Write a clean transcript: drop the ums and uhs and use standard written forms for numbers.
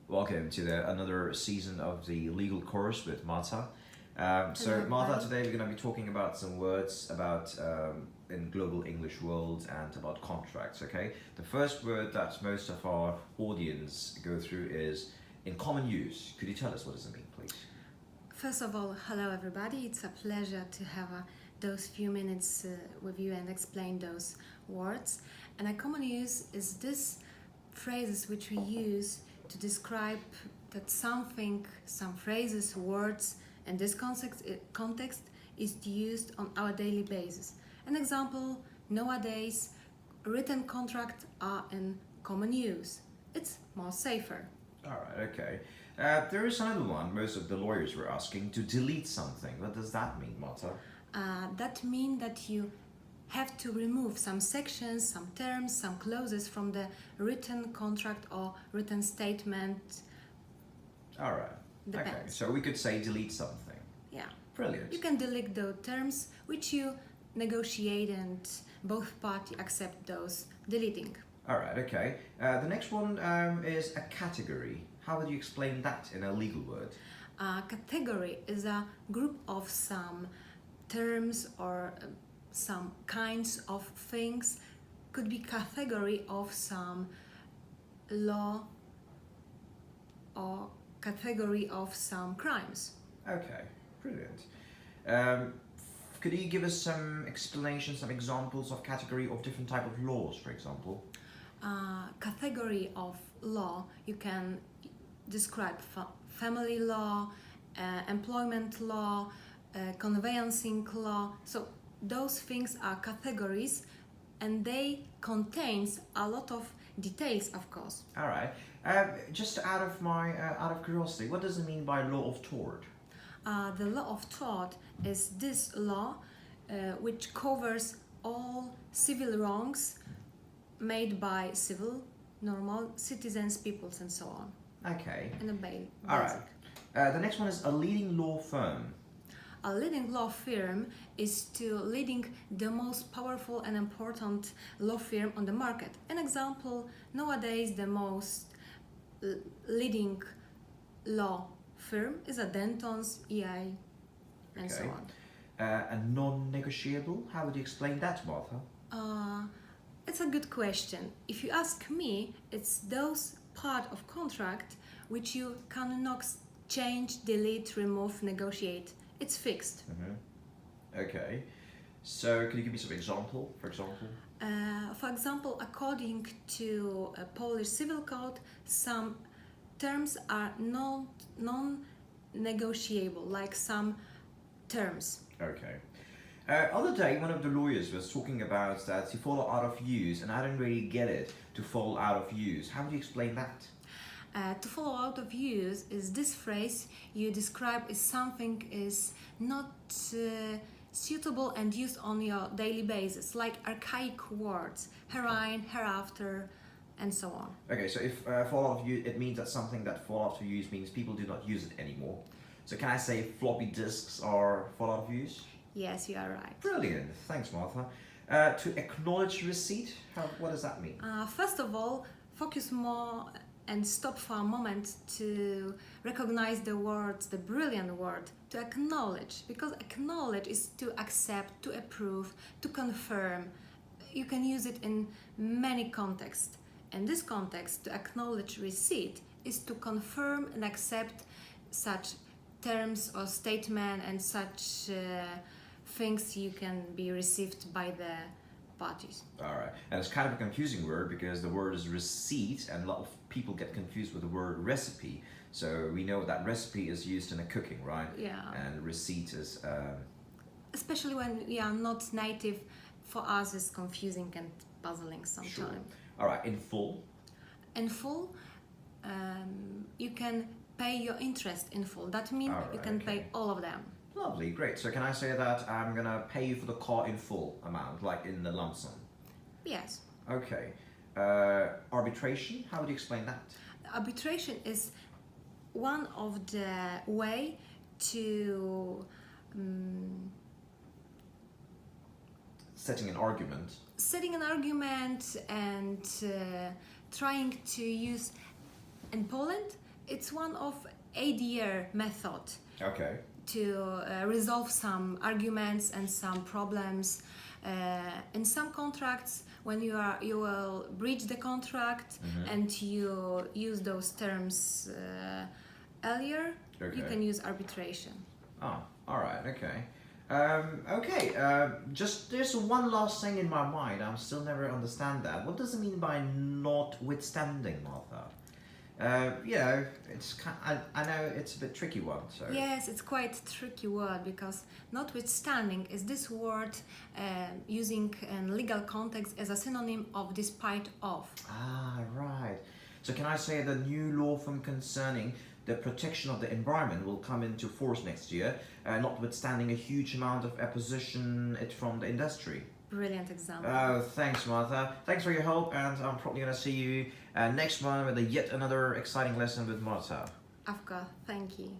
Welcome to another season of the legal course with Marta. So, Hello, Marta, everybody. today we're going to be talking about some words about in global English world and about contracts. Okay, the first word that most of our audience go through is in common use. Could you tell us what does it mean, please? First of all, hello everybody. It's a pleasure to have those few minutes with you and explain those words. And a common use is this phrases which we use to describe that something, some phrases, words, and this context is used on our daily basis. An example, nowadays, written contracts are in common use. It's more safer. All right, okay. There is another one. Most of the lawyers were asking to delete something. What does that mean, Marta? That means that you have to remove some sections, some terms, some clauses from the written contract or written statement. All right. Okay, Depends. so we could say delete something. Yeah. Brilliant. You can delete the terms which you negotiate and both parties accept those deleting. All right, okay. The next one is a category. How would you explain that in a legal word? A category is a group of some terms or some kinds of things. Could be category of some law or category of some crimes. Okay, brilliant. Um, could you give us some explanations, some examples of category of different type of laws, for example? Category of law you can describe family law, employment law, conveyancing law. So those things are categories and they contains a lot of details, of course. All right. Just out of curiosity, what does it mean by law of tort? The law of tort is this law which covers all civil wrongs made by civil, normal citizens, peoples, and so on. Okay. And a basic. All right. The next one is a leading law firm. A leading law firm is to leading the most powerful and important law firm on the market. An example, nowadays the most leading law firm is a Dentons, EI, and so Okay. on. A non-negotiable. How would you explain that, Martha? It's a good question. If you ask me, it's those part of contract which you cannot change, delete, remove, negotiate. It's fixed. Okay. So, can you give me some example, for example? For example, according to a Polish civil code, some terms are non-negotiable, like some terms. Okay. Other day, one of the lawyers was talking about that to fall out of use, and I don't really get it. To fall out of use. How do you explain that? To fall out of use is this phrase you describe as something is not suitable and used on your daily basis, like archaic words, herein, hereafter, and so on. Okay, so if fall out of use, it means that something that fall out of use means people do not use it anymore. So can I say floppy disks are fall out of use? Yes, you are right. Brilliant. Thanks, Martha. To acknowledge receipt, what does that mean? First of all, focus more and stop for a moment to recognize the words, the brilliant word, to acknowledge, because acknowledge is to accept, to approve, to confirm. You can use it in many contexts. In this context, to acknowledge receipt is to confirm and accept such terms or statement and such things you can be received by the parties. All right, and it's kind of a confusing word because the word is receipt, and a lot of people get confused with the word recipe. So we know that recipe is used in a cooking, right? Yeah. And receipt is. Especially when we are not native, for us it's confusing and puzzling sometimes. Sure. All right, in full. In full, you can pay your interest in full. That means All you right, can okay. pay all of them. Lovely, great. So can I say that I'm gonna pay you for the car in full amount, like in the lump sum? Yes. Okay. Arbitration. How would you explain that? Arbitration is one of the way to Setting an argument. setting an argument and trying to use in Poland It's one of ADR method Okay. to resolve some arguments and some problems. In some contracts, when you will breach the contract and you use those terms earlier, you Okay. can use arbitration. Oh, all right. Okay. Just there's one last thing in my mind. I'm still never understand that. What does it mean by notwithstanding, Martha? It's I know it's a bit tricky one. So Yes, it's quite tricky word because notwithstanding is this word using in legal context as a synonym of despite of. right. So can I say the new law from concerning the protection of the environment will come into force next year, notwithstanding a huge amount of opposition it from the industry? Brilliant example. Oh, thanks, Martha. Thanks for your help, and I'm probably gonna see you next month with yet another exciting lesson with Martha. Afka, thank you.